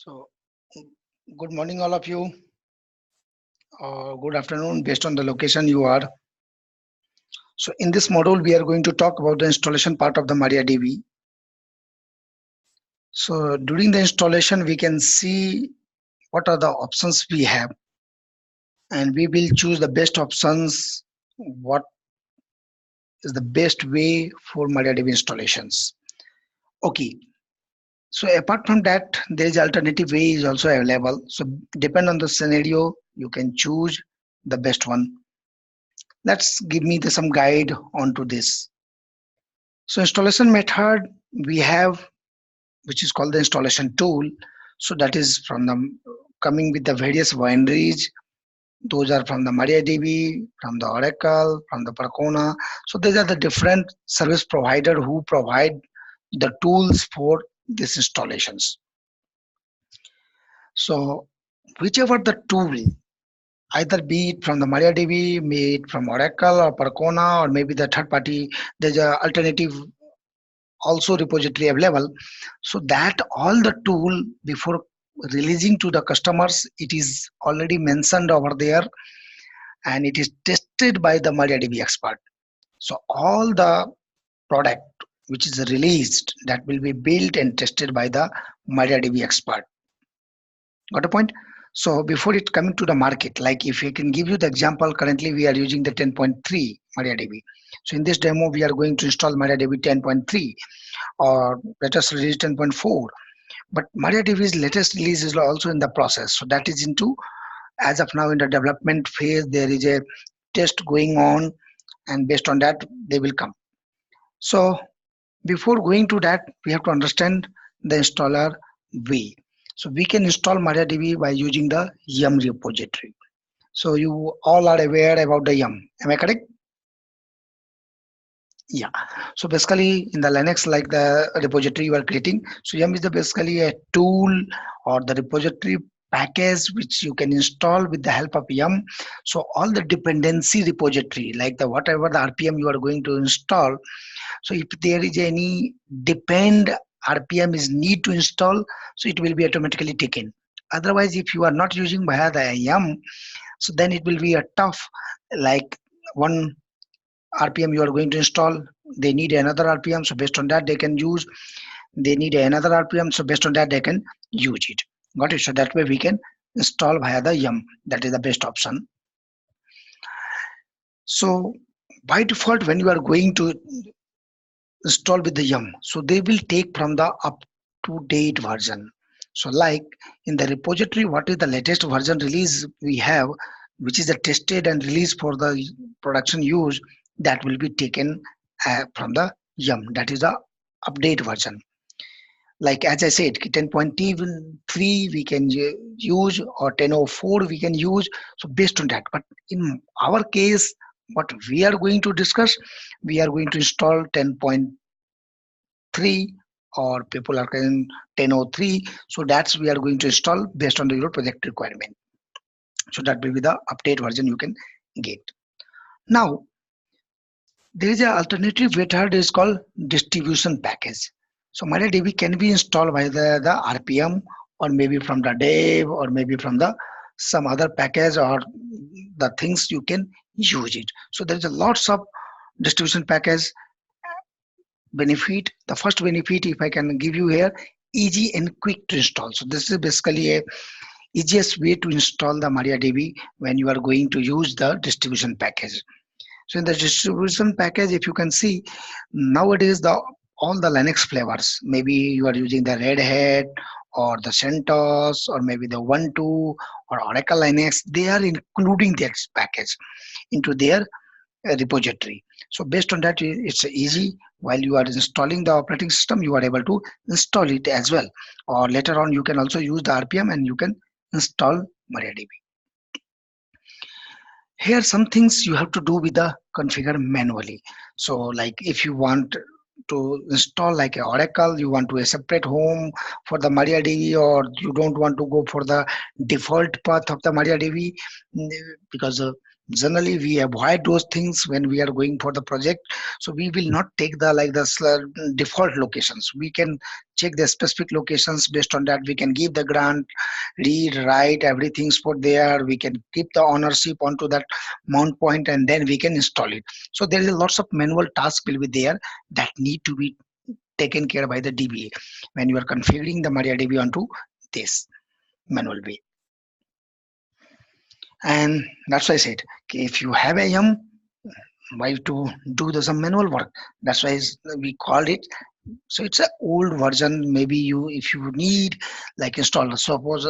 So, good morning, all of you, or good afternoon, based on the location you are. So, in this module, we are going to talk about the installation part of the MariaDB. So, during the installation, we can see what are the options we have, and we will choose the best options. What is the best way for MariaDB installations? Okay. So, apart from that, there is alternative way is also available. So, depend on the scenario, you can choose the best one. Let's give me some guide onto this. So installation method we have, which is called the installation tool. So that is from the coming with the various binaries. Those are from the MariaDB, from the Oracle, from the Percona. So these are the different service provider who provide the tools for these installations. So whichever the tool, either be it from the MariaDB, be it from Oracle or Percona, or maybe the third party, there's a alternative also repository available, so that all the tool before releasing to the customers, it is already mentioned over there and it is tested by the MariaDB expert. So all the product which is released, that will be built and tested by the MariaDB expert. Got a point? So before it coming to the market, like if I can give you the example, currently we are using the 10.3 MariaDB. So in this demo we are going to install MariaDB 10.3, or let us release 10.4. But MariaDB's latest release is also in the process. So that is into, as of now, in the development phase. There is a test going on, and based on that they will come. So before going to that, we have to understand the installer way. So we can install MariaDB by using the yum repository. So you all are aware about the yum, am I correct? Yeah. So basically in the Linux, like the repository you are creating, so yum is basically a tool or the repository package which you can install with the help of yum. So all the dependency repository, like the whatever the RPM you are going to install, so if there is any depend RPM is need to install, so it will be automatically taken. Otherwise, if you are not using via the yum, so then it will be a tough, like one RPM you are going to install, they need another RPM, so based on that they can use, they need another RPM, so based on that they can use it. Got it? So that way we can install via the yum. That is the best option. So by default, when you are going to install with the yum, so they will take from the up to date version. So like in the repository, what is the latest version release we have, which is the tested and released for the production use, that will be taken from the yum, that is the update version. Like as I said, 10.3 we can use, or 10.04 we can use, so based on that. But in our case, what we are going to discuss, we are going to install 10.3, or people are saying 10.03, so that's we are going to install based on your project requirement. So that will be the update version you can get. Now there is an alternative method is called distribution package. So MariaDB can be installed by the RPM, or maybe from the dev, or maybe from the some other package, or the things you can use it. So there is a lots of distribution package benefit. The first benefit, if I can give you here, easy and quick to install. So this is basically a easiest way to install the MariaDB when you are going to use the distribution package. So in the distribution package, if you can see, nowadays all the Linux flavors, maybe you are using the Red Hat or the CentOS or maybe the Ubuntu or Oracle Linux, they are including that package into their repository. So based on that, it's easy. While you are installing the operating system, you are able to install it as well. Or later on, you can also use the RPM and you can install MariaDB. Here some things you have to do with the configure manually. So like if you want to install like a Oracle, you want to a separate home for the MariaDB, or you don't want to go for the default path of the MariaDB, because Generally we avoid those things when we are going for the project. So we will not take the default locations. We can check the specific locations. Based on that we can give the grant, read, write, everything's put there. We can keep the ownership onto that mount point, and then we can install it. So there is lots of manual tasks will be there that need to be taken care by the DBA when you are configuring the MariaDB onto this manual way. And that's why I said, okay, if you have a yum, why to do the some manual work? That's why we called it. So it's an old version. Maybe you, if you need like install, suppose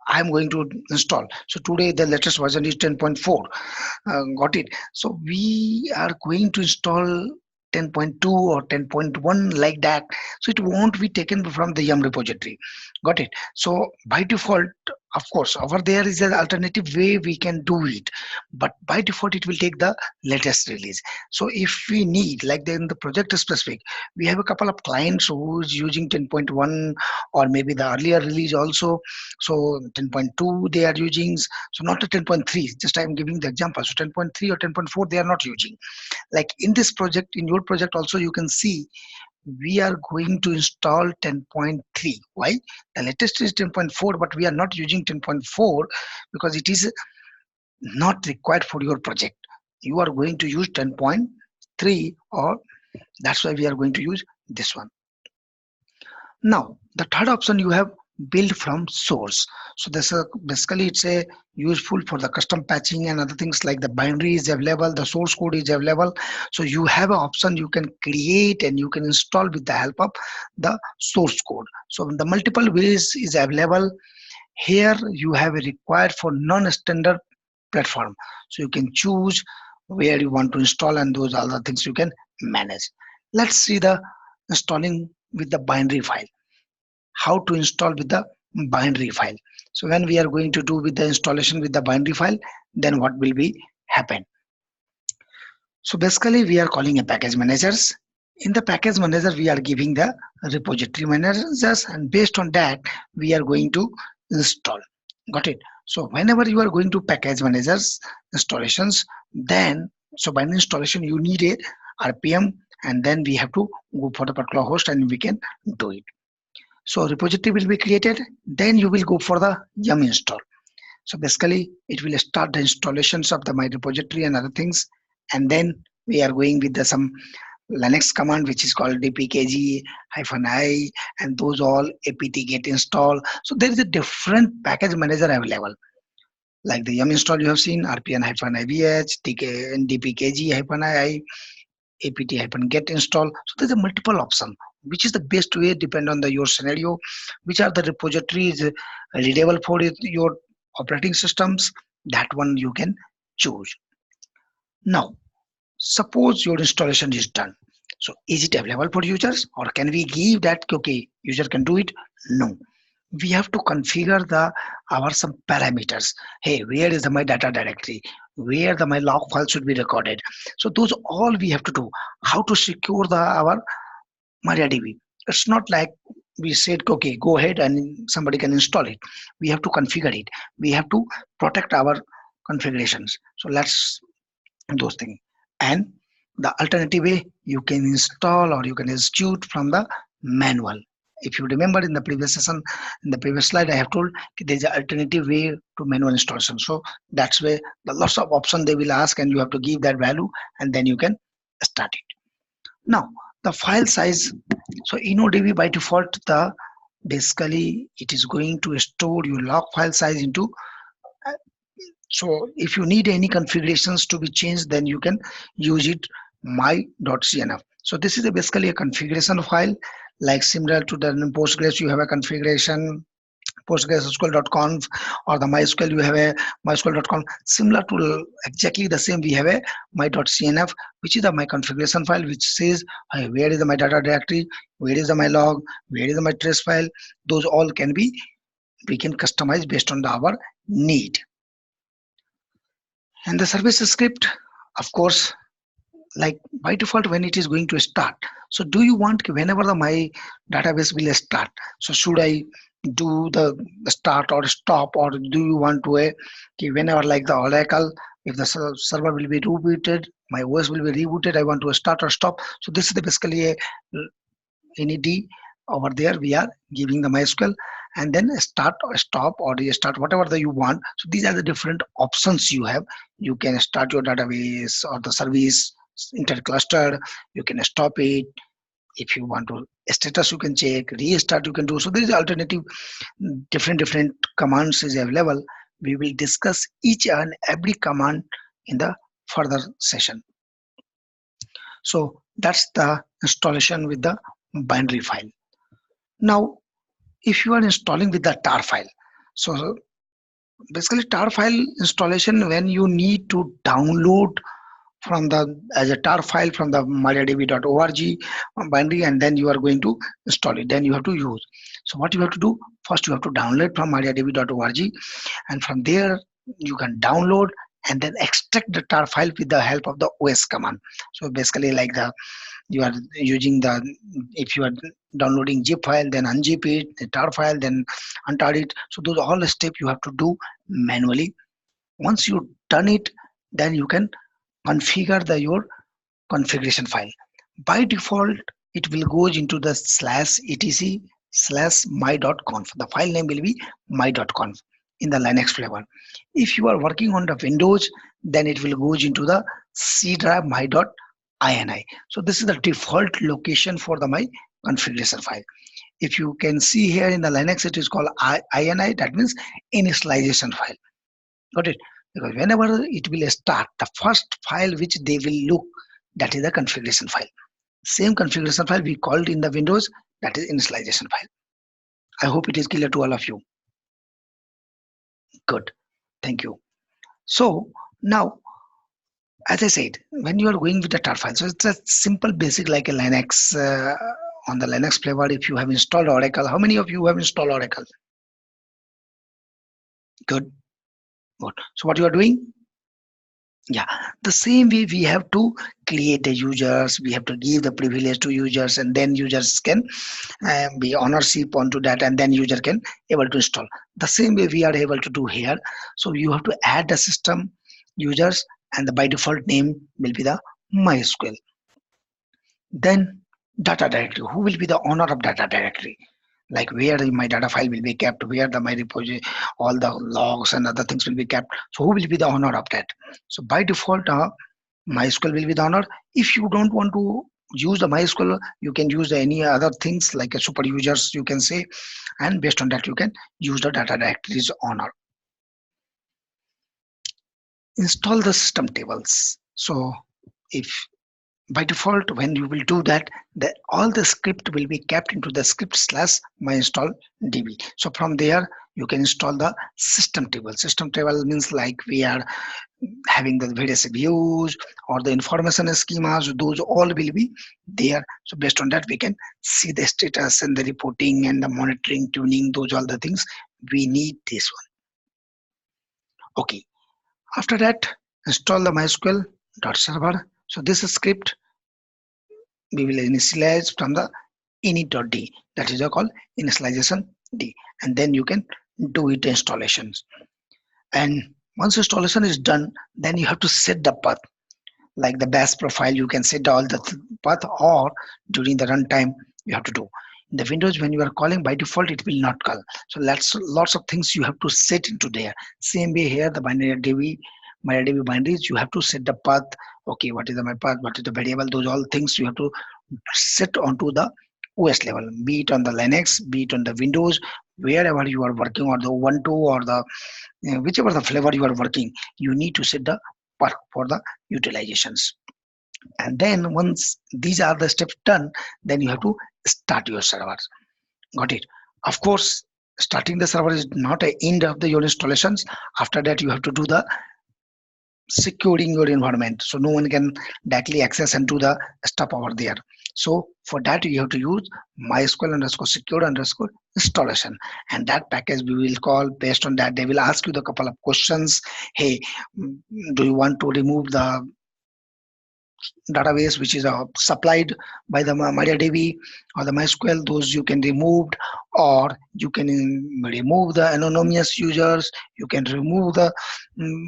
I'm going to install. So today the latest version is 10.4. Got it. So we are going to install 10.2 or 10.1 like that. So it won't be taken from the yum repository. Got it. So by default, of course, over there is an alternative way we can do it, but by default it will take the latest release. So if we need, like then the project is specific, we have a couple of clients who's using 10.1 or maybe the earlier release also. So 10.2 they are using, so not the 10.3, just I'm giving the example. So 10.3 or 10.4 they are not using. Like in this project, in your project also, you can see we are going to install 10.3. Why? The latest is 10.4, but we are not using 10.4 because it is not required for your project. You are going to use 10.3, or that's why we are going to use this one. Now the third option, you have build from source. So this basically it's a useful for the custom patching and other things, like the binary is available, the source code is available. So you have an option you can create and you can install with the help of the source code. So the multiple ways is available here. You have a required for non-standard platform, so you can choose where you want to install, and those other things you can manage. Let's see the installing with the binary file, how to install with the binary file. So when we are going to do with the installation with the binary file, then what will be happen? So basically we are calling a package managers. In the package manager we are giving the repository managers, and based on that we are going to install. Got it? So whenever you are going to package managers installations, then so by installation you need a RPM, and then we have to go for the particular host and we can do it. So repository will be created, then you will go for the yum install. So basically it will start the installations of the my repository and other things, and then we are going with the some Linux command which is called dpkg-i, and those all apt get install. So there is a different package manager available, like the yum install you have seen, rpn-ivh, dpkg-i, apt-get install. So there's a multiple option. Which is the best way depend on the your scenario, which are the repositories readable for your operating systems, that one you can choose. Now suppose your installation is done. So is it available for users, or can we give that okay user can do it? No, we have to configure the our some parameters. Hey, where is the my data directory, where the my log file should be recorded. So those all we have to do. How to secure the our MariaDB. It's not like we said okay go ahead and somebody can install it. We have to configure it, we have to protect our configurations. So let's those things. And the alternative way, you can install or you can execute from the manual. If you remember in the previous session, in the previous slide, I have told there is an alternative way to manual installation. So that's where the lots of options they will ask, and you have to give that value, and then you can start it. Now the file size. So InnoDB by default, the basically it is going to store your log file size into. So if you need any configurations to be changed, then you can use it my.cnf. So this is basically a configuration file, like similar to the Postgres you have a configuration postgresql.conf, or the MySQL you have a mysql.conf. Similar to exactly the same, we have a my.cnf, which is the my configuration file, which says hey, where is the my data directory, where is the my log, where is the my trace file. Those all can be, we can customize based on our need. And the service script, of course, like by default when it is going to start. So do you want whenever the my database will start, so should I do the start or stop, or do you want to okay, whenever like the Oracle, if the server will be rebooted, my OS will be rebooted, I want to start or stop. So this is the basically a any D over there. We are giving the MySQL, and then start or stop or restart, whatever the you want. So these are the different options you have. You can start your database or the service interclustered. You can stop it. If you want to status, you can check, restart you can do. So there is alternative, different commands is available. We will discuss each and every command in the further session. So that's the installation with the binary file. Now if you are installing with the tar file, so basically tar file installation, when you need to download from the as a tar file from the mariadb.org binary, and then you are going to install it, then you have to use. So what you have to do, first you have to download from mariadb.org, and from there you can download and then extract the tar file with the help of the os command. So basically like the you are using the, if you are downloading zip file, then unzip it, the tar file, then untar it. So those all the steps you have to do manually. Once you done it, then you can configure the your configuration file. By default it will go into the /etc/my.conf. The file name will be my.conf in the Linux flavor. If you are working on the Windows, then it will go into the C drive my.ini. So this is the default location for the my configuration file. If you can see here in the Linux, it is called ini, that means initialization file. Got it? Because whenever it will start, the first file which they will look, that is the configuration file. Same configuration file we called in the Windows, that is initialization file. I hope it is clear to all of you. Good, thank you. So now, as I said, when you are going with the tar file, so it's a simple basic like a Linux. On the Linux flavor, if you have installed Oracle, how many of you have installed Oracle? Good. Good. So what you are doing? Yeah, the same way we have to create the users, we have to give the privilege to users, and then users can be ownership onto that, and then user can able to install. The same way we are able to do here. So you have to add the system users, and the by default name will be the MySQL. Then data directory, who will be the owner of data directory, like where my data file will be kept, where the my repository, all the logs and other things will be kept. So who will be the owner of that? So by default MySQL will be the owner. If you don't want to use the MySQL, you can use any other things like a super users, you can say, and based on that you can use the data directory's owner. Install the system tables. So if by default when you will do that, all the script will be kept into the script /myinstall.db. So from there you can install the system table. System table means like we are having the various views or the information schemas, those all will be there. So based on that we can see the status and the reporting and the monitoring, tuning, those all the things we need this one. Okay, after that install the mysql.server. So this script we will initialize from the init.d, that is called initialization d, and then you can do it installations. And once installation is done, then you have to set the path, like the bash profile you can set all the path, or during the runtime you have to do. In the Windows, when you are calling, by default it will not call. So lots of things you have to set into there. Same way here, the MariaDB binaries, you have to set the path. Okay, what is my path, what is the variable, those all things you have to set onto the OS level, be it on the Linux, be it on the Windows, wherever you are working, or the Ubuntu, or the whichever the flavor you are working, you need to set the path for the utilizations. And then once these are the steps done, then you have to start your servers. Got it? Of course, starting the server is not an end of your installations. After that you have to do the securing your environment, so no one can directly access and do the stuff over there. So for that you have to use mysql_secure_installation, and that package we will call. Based on that they will ask you the couple of questions. Hey, do you want to remove the database which is supplied by the MariaDB or the MySQL, those you can remove, or you can remove the anonymous users, you can remove the mm,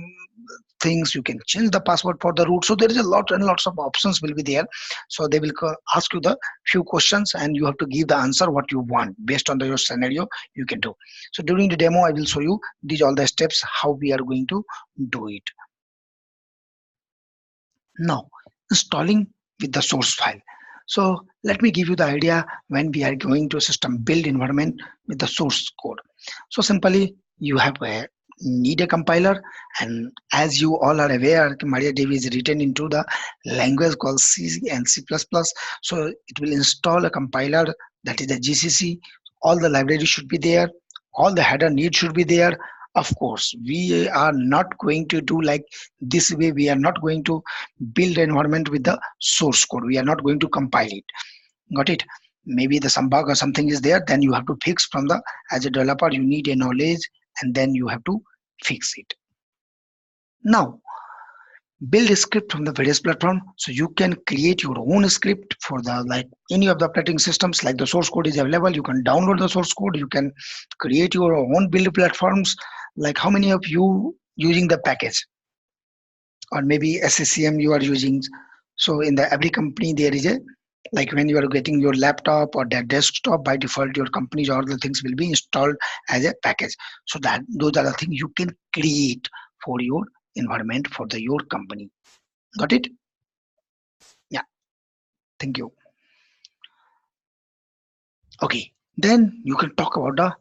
things, you can change the password for the root. So there is a lot and lots of options will be there. So they will ask you the few questions and you have to give the answer what you want based on your scenario you can do. So during the demo I will show you these all the steps how we are going to do it. Now, installing with the source file. So let me give you the idea when we are going to a system build environment with the source code. So simply you have need a compiler, and as you all are aware, MariaDB is written into the language called C and C++. So it will install a compiler, that is the GCC. All the libraries should be there. All the header needs should be there. Of course, we are not going to do like this way. We are not going to build an environment with the source code. We are not going to compile it. Got it? Maybe the some bug or something is there, then you have to fix from the, as a developer you need a knowledge and then you have to fix it. Now build a script from the various platform, so you can create your own script for the like any of the operating systems. Like the source code is available, you can download the source code, you can create your own build platforms. Like how many of you using the package, or maybe SCCM you are using? So in the every company there is a, like when you are getting your laptop or that desktop, by default your company's all the things will be installed as a package. So that those are the things you can create for your environment for the your company. Got it? Yeah, thank you. Okay, then you can talk about the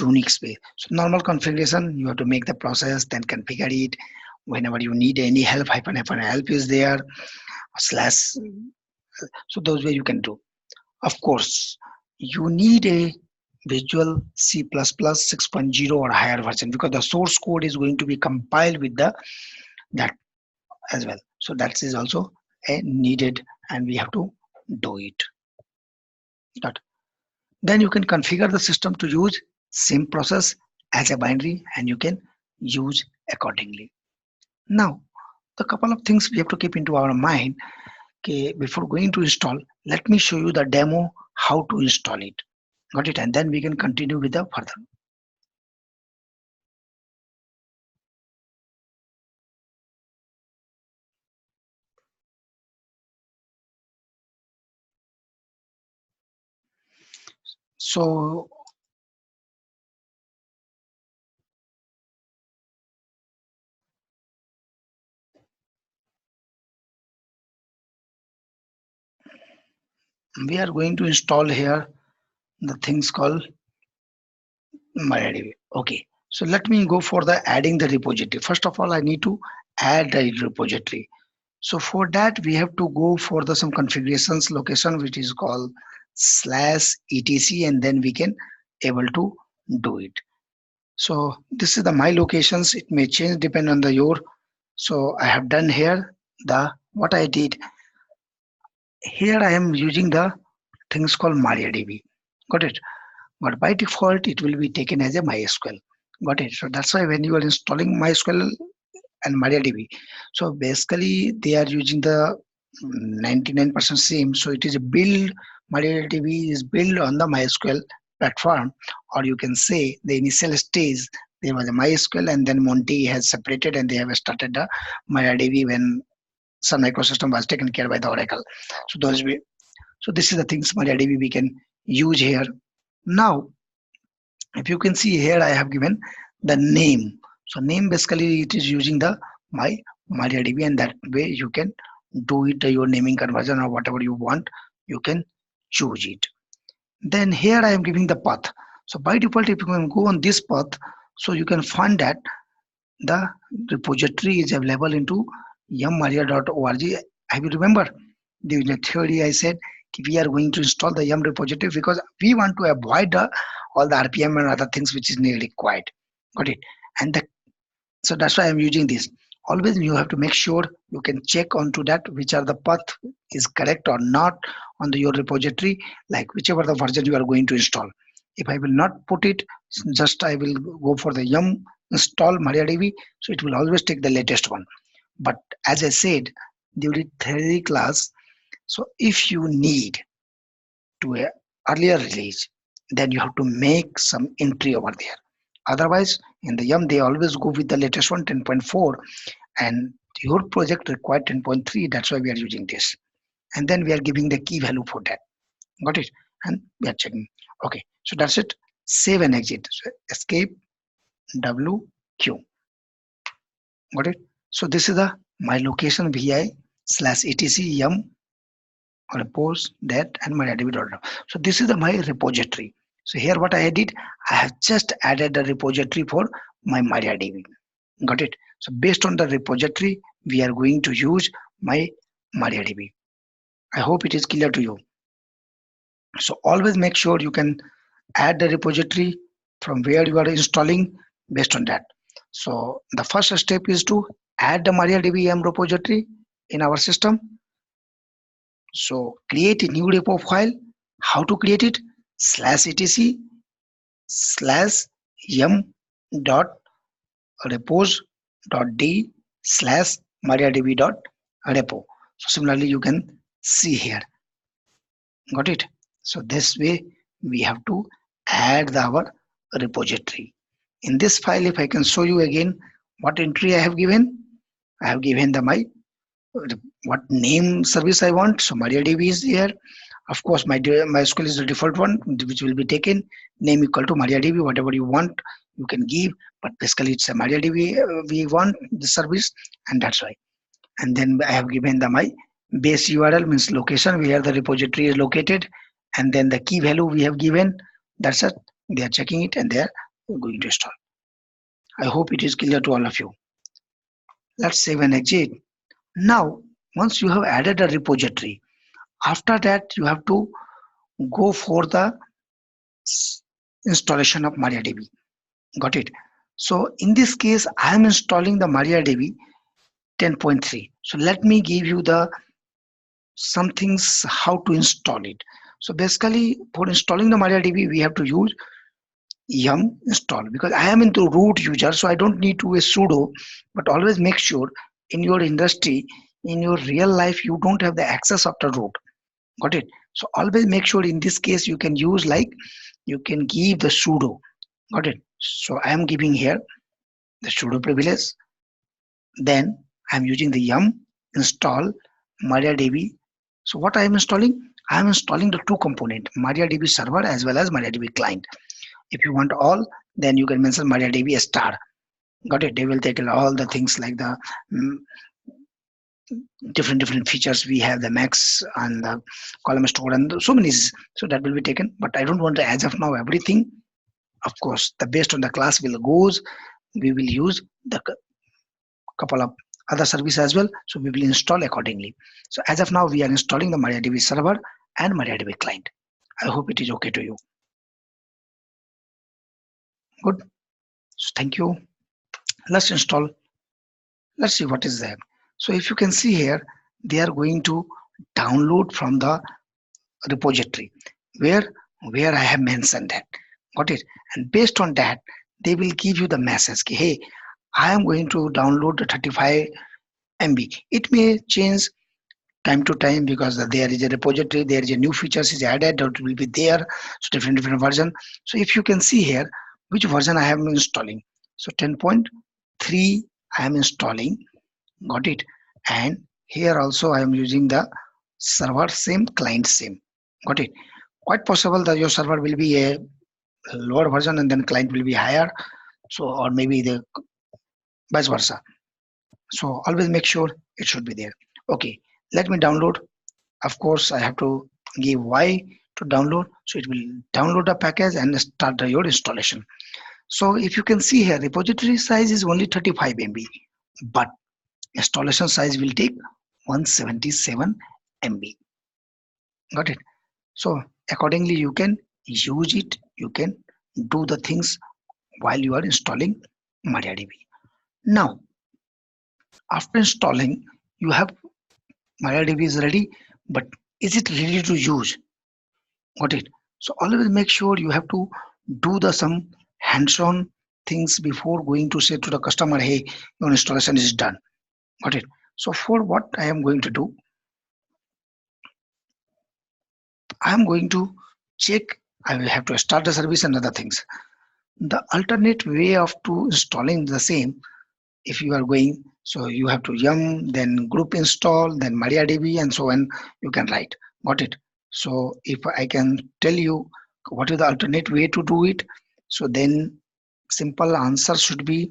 Unix way. So normal configuration, you have to make the process, then configure it. Whenever you need any help, hyphen help is there, slash. So those way you can do. Of course, you need a Visual C++ 6.0 or higher version, because the source code is going to be compiled with the that as well. So that is also a needed and we have to do it. But then you can configure the system to use same process as a binary and you can use accordingly. Now, the couple of things we have to keep into our mind. Okay, before going to install, let me show you the demo how to install it. Got it? And then we can continue with the further. So we are going to install here the things called MariaDB. Okay, so let me go for the adding the repository. First of all, I need to add the repository. So for that, we have to go for the some configurations location, which is called /etc, and then we can able to do it. So this is the my locations. It may change depend on the your. So I have done here the what I did. Here I am using the things called MariaDB. Got it? But by default, it will be taken as a MySQL. Got it? So that's why when you are installing MySQL and MariaDB, so basically they are using the 99% same. So it is a build, MariaDB is built on the MySQL platform, or you can say the initial stage there was a MySQL and then Monty has separated and they have started the MariaDB when Sun ecosystem was taken care by the Oracle. So those way. So this is the things MariaDB we can use here. Now, if you can see here, I have given the name. So name basically it is using the my MariaDB, and that way you can do it your naming conversion or whatever you want. You can choose it. Then here I am giving the path. So by default, if you can go on this path, so you can find that the repository is available into yummaria.org. I will remember during the theory I said we are going to install the yum repository because we want to avoid all the RPM and other things which is required. Got it? And so that's why I'm using this. Always you have to make sure you can check onto that which are the path is correct or not on your repository, like whichever the version you are going to install. If I will not put it, just I will go for the yum install MariaDB, so it will always take the latest one. But as I said, during theory class. So if you need to a earlier release, then you have to make some entry over there. Otherwise, in the YUM, they always go with the latest one, 10.4, and your project required 10.3. That's why we are using this. And then we are giving the key value for that. Got it? And we are checking. Okay, so that's it. Save and exit. So escape WQ. Got it? So this is the my location vi/etc yum repos that and MariaDB.com. So this is the my repository. So here what I did, I have just added the repository for my MariaDB. Got it? So based on the repository, we are going to use my MariaDB. I hope it is clear to you. So always make sure you can add the repository from where you are installing based on that. So the first step is to add the MariaDB repository in our system. So create a new repo file. How to create it? /etc/yum dot repos.d/mariadb.repo. So similarly you can see here. Got it? So this way we have to add our repository. In this file, if I can show you again what entry I have given the my what name service I want. So MariaDB is here. Of course, MySQL is the default one, which will be taken. Name equal to MariaDB, whatever you want, you can give. But basically, it's a MariaDB we want the service, and that's why. And then I have given the my base URL, means location where the repository is located, and then the key value we have given. That's it. They are checking it and they are going to install. I hope it is clear to all of you. Let's save and exit. Now, once you have added a repository, after that you have to go for the installation of MariaDB. Got it? So in this case, I am installing the MariaDB 10.3. So let me give you the some things how to install it. So basically, for installing the MariaDB, we have to use yum install, because I am into root user, so I don't need to a sudo. But always make sure in your industry, in your real life, you don't have the access after root. Got it? So always make sure in this case you can use like you can give the sudo. Got it? So I am giving here the sudo privilege. Then I am using the yum install MariaDB. So what I am installing? I am installing the two component, MariaDB server as well as MariaDB client. If you want all, then you can mention MariaDB star. Got it? They will take all the things like the different features. We have the max and the column store and so many. So that will be taken. But I don't want to as of now everything. Of course, the based on the class will goes. We will use the couple of other services as well. So we will install accordingly. So as of now, we are installing the MariaDB server and MariaDB client. I hope it is okay to you. Good. So thank you. Let's install. Let's see what is there. So if you can see here, they are going to download from the repository where I have mentioned that. Got it? And based on that, they will give you the message. Hey, I am going to download the 35 MB. It may change time to time because there is a repository, there is a new features is added that will be there. So different version. So if you can see here, which version I am installing. So 10.3 I am installing. Got it? And here also I am using the server same, client same. Got it? Quite possible that your server will be a lower version and then client will be higher. So or maybe the vice versa. So always make sure it should be there. Okay, let me download. Of course, I have to give Y to download. So it will download the package and start your installation. So if you can see here, repository size is only 35 MB, but installation size will take 177 MB. Got it? So accordingly, you can use it. You can do the things while you are installing MariaDB. Now, after installing, you have MariaDB is ready, but is it ready to use? Got it? So always make sure you have to do the some hands-on things before going to say to the customer, hey, your installation is done. Got it? So for what I am going to do, I am going to check. I will have to start the service and other things. The alternate way of to installing the same, if you are going, so you have to yum, then group install, then MariaDB, and so on. You can write. Got it? So if I can tell you what is the alternate way to do it, so then simple answer should be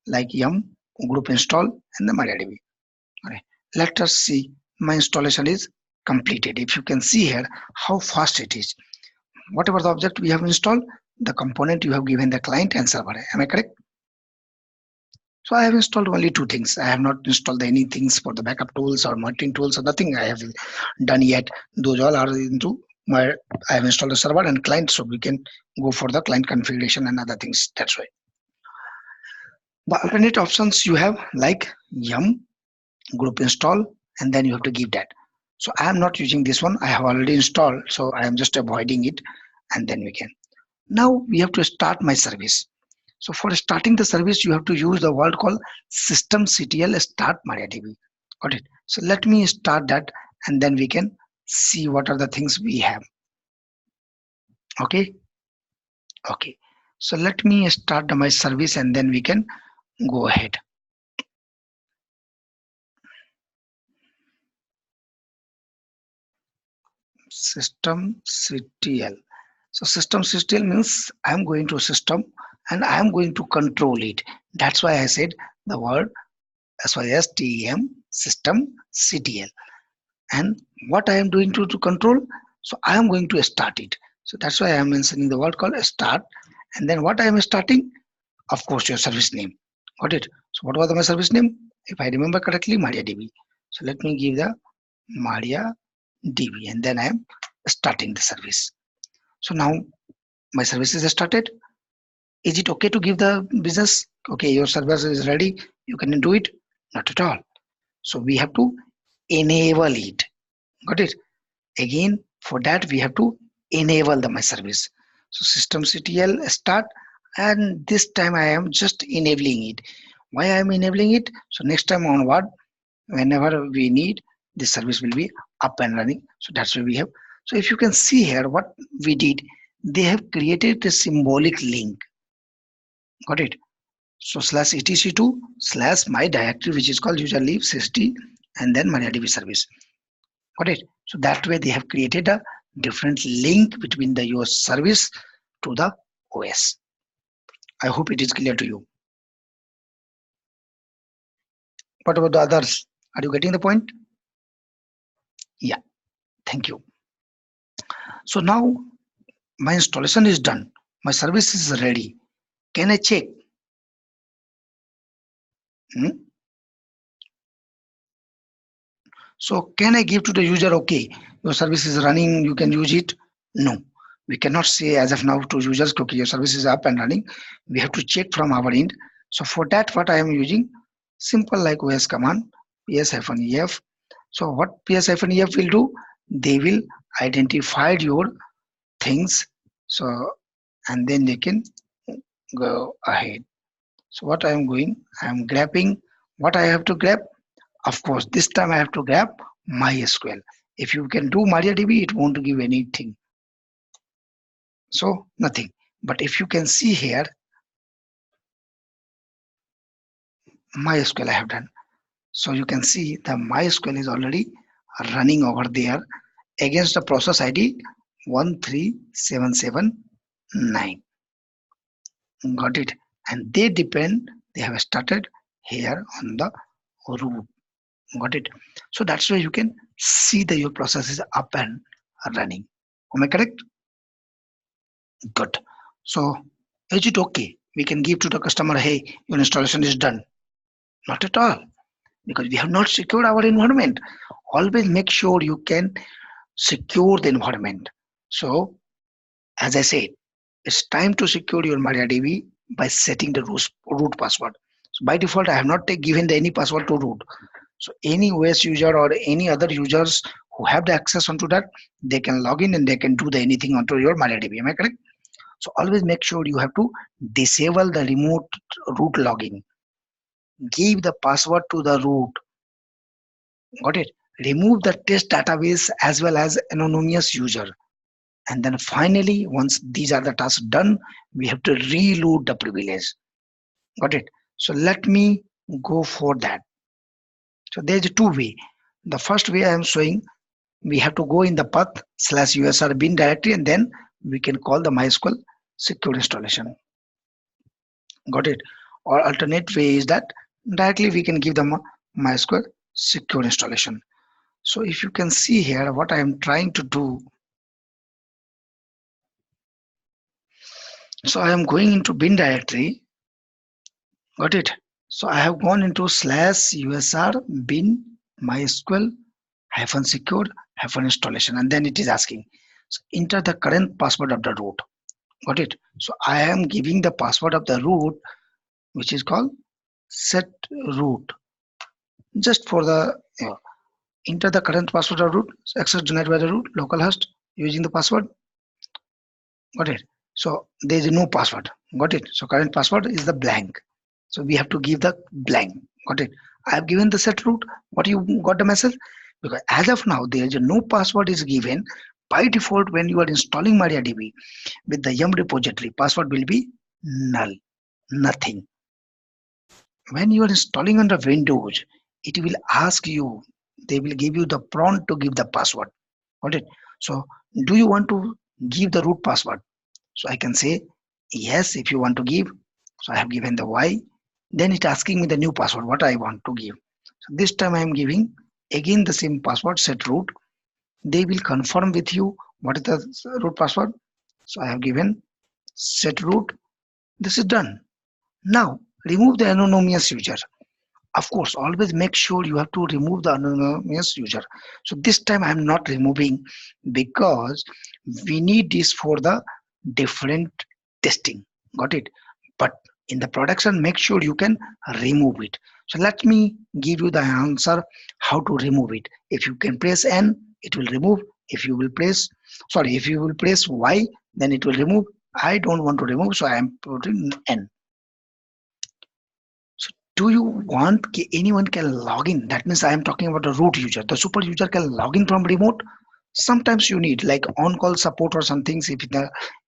like yum, group install, and the MariaDB. Okay. Let us see. My installation is completed. If you can see here how fast it is. Whatever the object we have installed, the component you have given the client and server. Am I correct? So I have installed only two things. I have not installed any things for the backup tools or monitoring tools or nothing I have done yet. Those all are into my, I have installed the server and client, so we can go for the client configuration and other things. That's why. The alternate options you have like yum, group install, and then you have to give that. So I am not using this one. I have already installed, so I am just avoiding it, and then we can. Now we have to start my service. So for starting the service, you have to use the word called systemctl start MariaDB. Got it? So let me start that, and then we can see what are the things we have. Okay. Okay. So let me start my service, and then we can go ahead. Systemctl. So systemctl means I'm going to system and I'm going to control it. That's why I said the word SYSTEM systemctl. And what I am doing to control, so I am going to start it. So that's why I am mentioning the word called start. And then what I am starting, of course, your service name. Got it? So what was my service name? If I remember correctly, MariaDB. So let me give the MariaDB, and then I am starting the service. So now my service is started. Is it okay to give the business? Okay, your service is ready. You can do it? Not at all. So we have to enable it. Got it? Again, for that we have to enable the my service. So systemctl start, and this time I am just enabling it. Why I am enabling it? So next time onward, whenever we need, this service will be up and running. So that's why we have. So if you can see here what we did, they have created a symbolic link. Got it? So slash etc2 slash my directory, which is called user leave 60, and then MariaDB service. Got it? So that way they have created a different link between the your service to the OS. I hope it is clear to you. What about the others? Are you getting the point? Yeah, thank you. So now my installation is done. My service is ready. Can I check? So can I give to the user, okay, your service is running, you can use it? No, we cannot say as of now to users, okay, your service is up and running. We have to check from our end. So for that, what I am using, simple like OS command, ps-ef. So what ps-ef will do, they will identify your things. So, and then they can go ahead. So what I am going, I am grabbing what I have to grab. Of course, this time I have to grab MySQL. If you can do MariaDB, it won't give anything. So nothing. But if you can see here, MySQL I have done. So you can see the MySQL is already running over there against the process ID 13779. Got it? And they have started here on the root. Got it? So that's why you can see that your process is up and running. Am I correct? Good. So is it okay? We can give to the customer, hey, your installation is done. Not at all, because we have not secured our environment. Always make sure you can secure the environment. So as I said, it's time to secure your MariaDB by setting the root password. So by default, I have not given any password to root. So any OS user or any other users who have the access onto that, they can log in and they can do anything onto your MariaDB. Am I correct? So always make sure you have to disable the remote root login. Give the password to the root. Got it? Remove the test database as well as anonymous user. And then finally, once these are the tasks done, we have to reload the privilege. Got it? So let me go for that. So there's two way. The first way I am showing, we have to go in the path /usr bin directory, and then we can call the MySQL secure installation. Got it? Or alternate way is that directly we can give them a MySQL secure installation. So if you can see here what I am trying to do, so I am going into bin directory. Got it? So I have gone into /usr bin MySQL -secure -installation, and then it is asking, so enter the current password of the root. Got it? So I am giving the password of the root, which is called set root, just for the enter the current password of root, access denied by the root localhost using the password. Got it? So there is no password. Got it? So current password is the blank, so we have to give the blank. Got it? I have given the set root. What you got the message? Because as of now there is no password is given. By default, when you are installing MariaDB with the yum repository, password will be null, nothing. When you are installing under Windows, it will ask you, they will give you the prompt to give the password. Got it? So do you want to give the root password? So I can say yes if you want to give. So I have given the Y. Then it's asking me the new password, what I want to give. So this time I am giving again the same password, set root. They will confirm with you what is the root password. So I have given set root. This is done. Now remove the anonymous user. Of course, always make sure you have to remove the anonymous user. So this time I am not removing, because we need this for the different testing. Got it? But in the production, make sure you can remove it. So let me give you the answer how to remove it. If you can press N, it will remove. If you will press Y, then it will remove. I don't want to remove, so I am putting N. So do you want anyone can log in? That means I am talking about the root user. The super user can log in from remote. Sometimes you need like on-call support or some things. If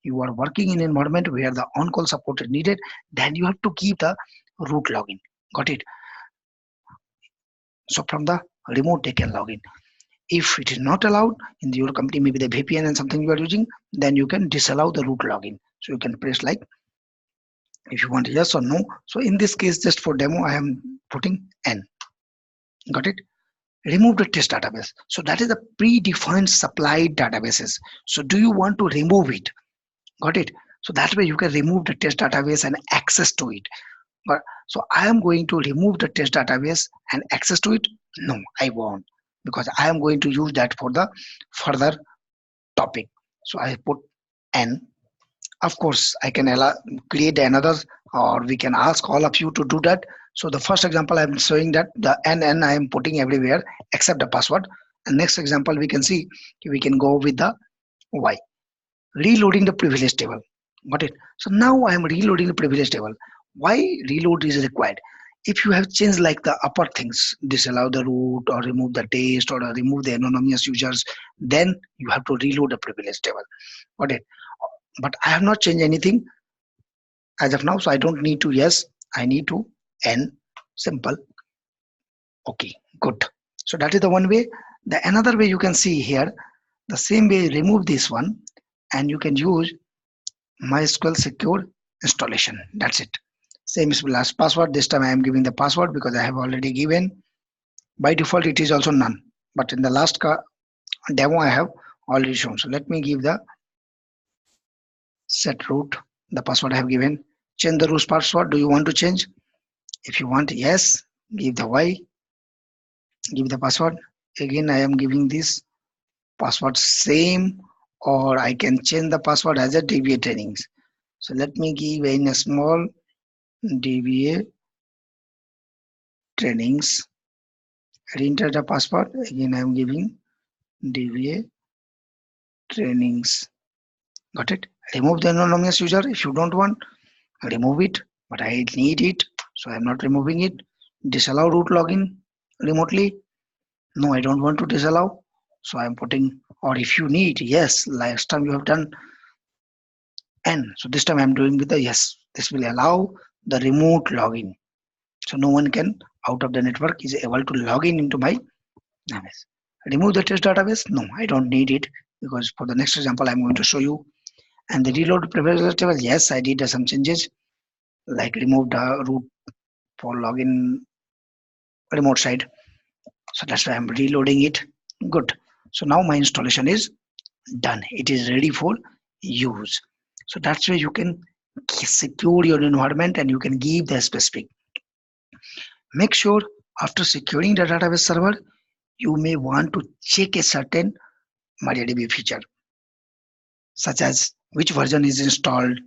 you are working in an environment where the on-call support is needed, then you have to keep the root login. Got it? So from the remote they can log in. If it is not allowed in your company, maybe the VPN and something you are using, then you can disallow the root login. So you can press like if you want yes or no. So in this case, just for demo, I am putting N. Got it? Remove the test database. So that is a predefined supplied databases. So do you want to remove it? Got it? So that way you can remove the test database and access to it. But so I am going to remove the test database and access to it. No, I won't, because I am going to use that for the further topic. So I put N. Of course, I can create another, or we can ask all of you to do that. So the first example I'm showing that the NN I am putting everywhere except the password. And next example we can see we can go with the Y. Reloading the privilege table. Got it? So now I am reloading the privilege table. Why reload is required? If you have changed like the upper things, disallow the root or remove the test or remove the anonymous users, then you have to reload the privilege table. Got it? But I have not changed anything as of now, so I don't need to yes, I need to N. Simple. Okay, good. So that is the one way. The another way you can see here, the same way remove this one and you can use MySQL secure installation. That's it. Same as last password. This time I am giving the password because I have already given. By default it is also none, but in the last demo I have already shown. So let me give the set root, the password I have given. Change the root password. Do you want to change? If you want, yes, give the Y, give the password. Again I am giving this password same, or I can change the password as a DBA trainings. So let me give in a small DBA trainings. Enter the password. Again I am giving DBA trainings. Got it? Remove the anonymous user. If you don't want, remove it, but I need it, so I am not removing it. Disallow root login remotely. No, I don't want to disallow. So I'm putting, or if you need, yes, last time you have done N. So this time I'm doing with the yes. This will allow the remote login. So no one can out of the network is able to log in into my database. Remove the test database? No, I don't need it because for the next example I'm going to show you. And the reload preference table, yes, I did some changes like remove the root for login remote side. So that's why I'm reloading it. Good. So now my installation is done. It is ready for use. So that's where you can secure your environment and you can give the specific. Make sure after securing the database server, you may want to check a certain MariaDB feature, such as which version is installed.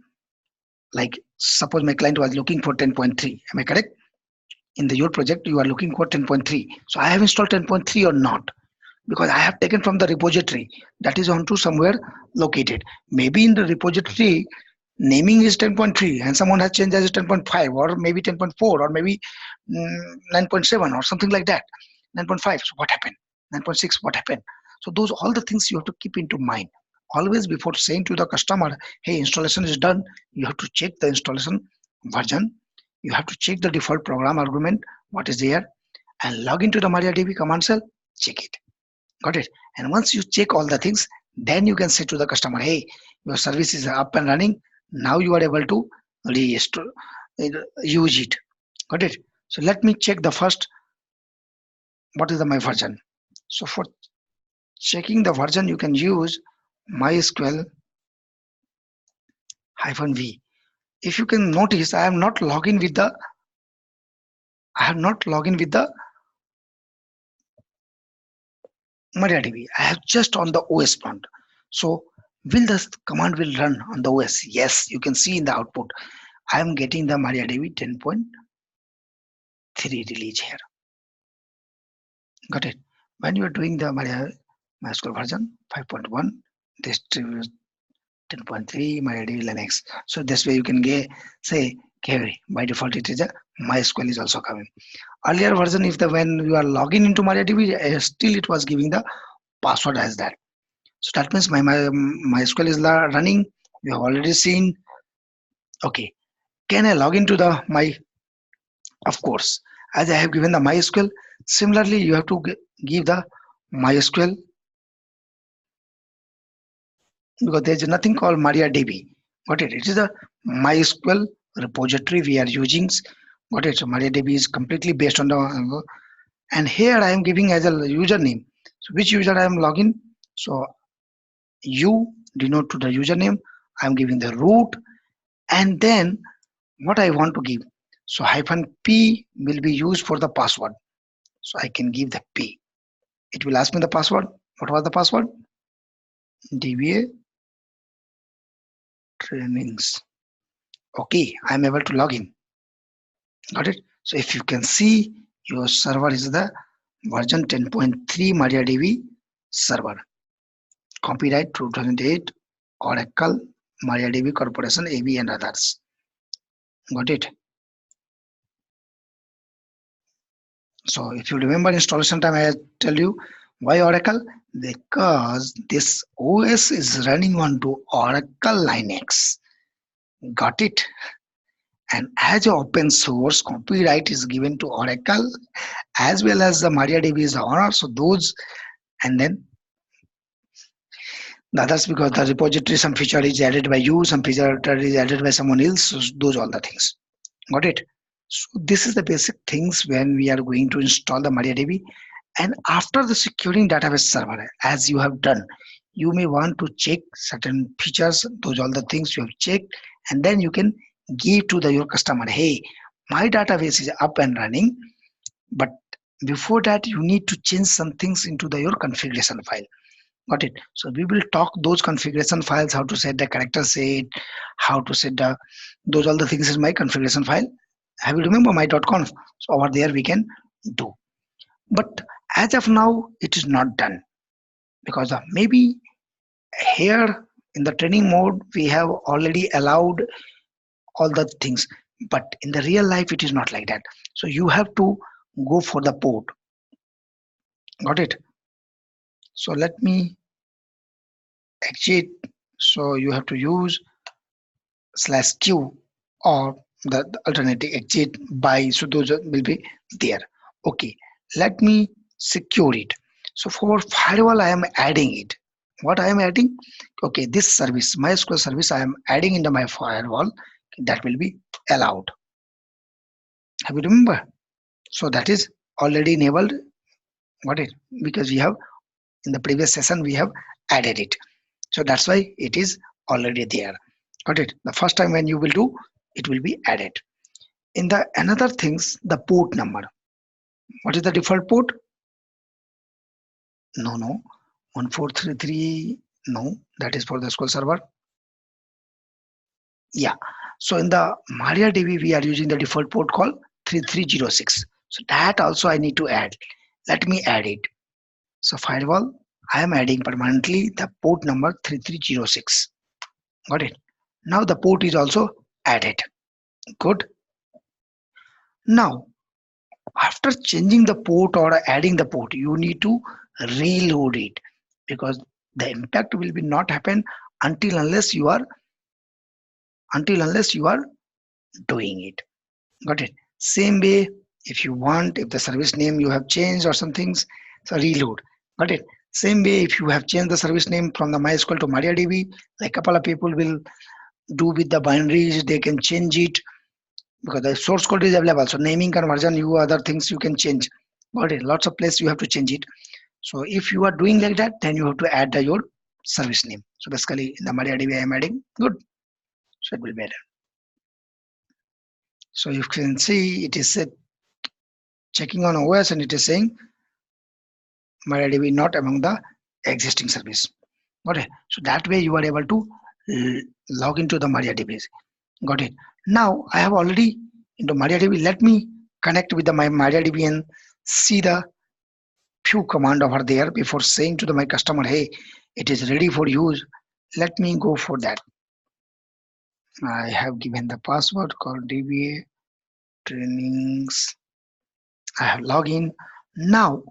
Like suppose my client was looking for 10.3. Am I correct? In your project, you are looking for 10.3. So I have installed 10.3 or not? Because I have taken from the repository that is onto somewhere located. Maybe in the repository naming is 10.3 and someone has changed as 10.5 or maybe 10.4 or maybe 9.7 or something like that. 9.5. So what happened? 9.6. What happened? So those all the things you have to keep into mind. Always before saying to the customer, hey, installation is done, you have to check the installation version. You have to check the default program argument, what is there, and log into the MariaDB command cell, check it. Got it? And once you check all the things, then you can say to the customer, hey, your service is up and running. Now you are able to use it. Got it? So let me check the first, what is my version? So for checking the version, you can use MySQL -v. If you can notice, I have not logged in with the MariaDB. I have just on the OS front. So will this command will run on the OS? Yes, you can see in the output. I am getting the MariaDB 10.3 release here. Got it? When you are doing the MySQL version 5.1, this 10.3 MariaDB Linux. So this way you can say, okay, by default it is a MySQL is also coming. Earlier version, if when you are logging into MariaDB, still it was giving the password as that. So that means my MySQL is running. You have already seen. Okay, can I log into the of course, as I have given the MySQL. Similarly, you have to give the MySQL because there is nothing called MariaDB. Got it? It is a MySQL repository we are using. Got it? So MariaDB is completely based on the and here I am giving as a username. So which user I am logging? So U denote to the username. I am giving the root and then what I want to give. So -p will be used for the password. So I can give the P. It will ask me the password. What was the password? DBA trainings. Okay, I'm able to log in. Got it? So if you can see, your server is the version 10.3 MariaDB server. Copyright 2008, Oracle, MariaDB Corporation, AB and others. Got it? So if you remember installation time, I tell you why Oracle? Because this OS is running onto Oracle Linux. Got it? And as open source, copyright is given to Oracle as well as the MariaDB is honor. So those and then the others because the repository some feature is added by you, some feature is added by someone else. So those all the things. Got it? So this is the basic things when we are going to install the MariaDB. And after the securing database server, as you have done, you may want to check certain features, those all the things you have checked, and then you can give to your customer, hey, my database is up and running, but before that you need to change some things into your configuration file. Got it? So we will talk those configuration files, how to set the character set, how to set the those all the things in my configuration file. Have you remember my.conf? So over there we can do. But as of now, it is not done because maybe here in the training mode we have already allowed all the things, but in the real life it is not like that. So you have to go for the port. Got it? So let me exit. So you have to use /q or the alternative exit by, so those will be there. Okay, let me secure it. So for firewall I am adding it. What I am adding? Okay, this service, MySQL service, I am adding into my firewall. That will be allowed. Have you remember? So that is already enabled. Got it? Because we have, in the previous session we have added it. So that's why it is already there. Got it? The first time when you will do, it will be added. In the another things, the port number. What is the default port? No, 1433. No, that is for the SQL server. Yeah. So in the MariaDB, we are using the default port called 3306. So that also I need to add. Let me add it. So firewall, I am adding permanently the port number 3306. Got it? Now the port is also added. Good. Now, after changing the port or adding the port, you need to reload it, because the impact will be not happen until unless you are doing it. Got it? Same way, if you want, if the service name you have changed or some things, so reload. Got it? Same way, if you have changed the service name from the MySQL to MariaDB, like couple of people will do with the binaries, they can change it because the source code is available. So naming conversion, you other things you can change. Got it? Lots of places you have to change it. So if you are doing like that, then you have to add your service name. So basically in the MariaDB I am adding. Good. So it will be better. So you can see it is checking on OS and it is saying MariaDB not among the existing service. Got it? So that way you are able to log into the MariaDB. Got it? Now I have already into MariaDB. Let me connect with my MariaDB and see the few command over there before saying to my customer, hey, it is ready for use. Let me go for that. I have given the password called DBA trainings. I have login. Now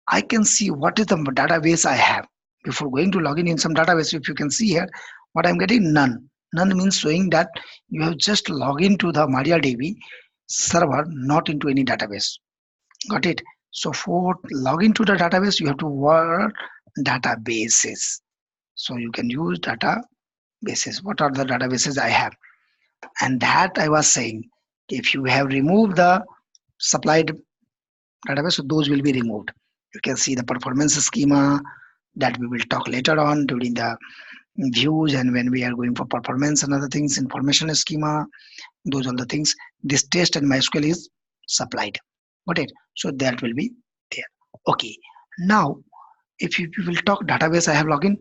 I can see what is the database I have. Before going to login in some database, if you can see here, what I'm getting, none. None means showing that you have just logged into the MariaDB server, not into any database. Got it? So for login to the database, you have to word databases. So you can use databases. What are the databases I have? And that I was saying, if you have removed the supplied database, so those will be removed. You can see the performance schema that we will talk later on during the views, and when we are going for performance and other things, information schema, those are the things. This test and MySQL is supplied. Got it? So that will be there. Okay. Now, if you will talk database, I have login.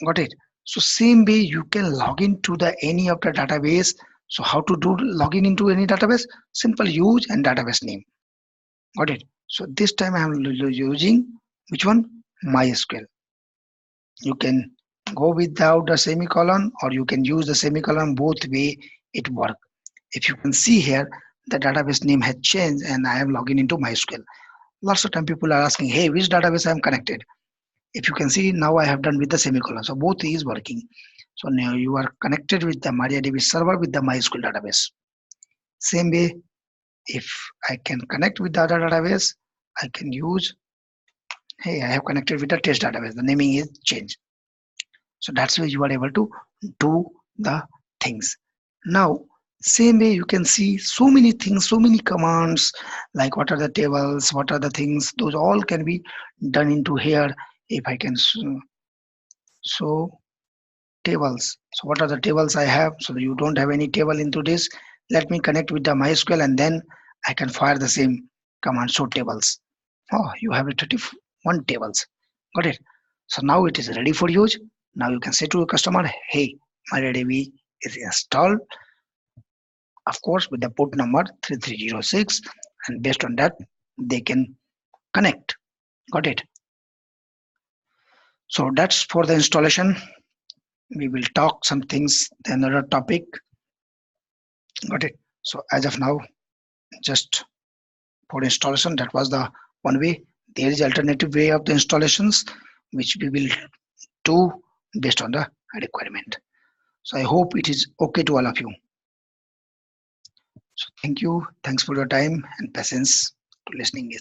Got it? So same way you can log into the any of the database. So how to do login into any database? Simple, use and database name. Got it? So this time I am using which one? MySQL. You can go without the semicolon or you can use the semicolon. Both way it work. If you can see here, the database name has changed and I am logging into MySQL. Lots of time people are asking, hey, which database I am connected? If you can see, now I have done with the semicolon. So both is working. So now you are connected with the MariaDB server with the MySQL database. Same way, if I can connect with the other database, I can use, hey, I have connected with the test database. The naming is changed. So that's why you are able to do the things. Now, same way you can see so many things, so many commands, like what are the tables, what are the things, those all can be done into here. If I can so tables. So what are the tables I have? So you don't have any table into this. Let me connect with the MySQL and then I can fire the same command, show tables. Oh, you have 31 tables. Got it? So now it is ready for use. Now you can say to your customer, hey, MariaDB is installed, of course, with the port number 3306, and based on that, they can connect. Got it? So that's for the installation. We will talk some things, another topic. Got it? So as of now, just for installation, that was the one way. there is alternative way of the installations which we will do based on the requirement. So I hope it is okay to all of you. So thank you. Thanks for your time and patience to listening.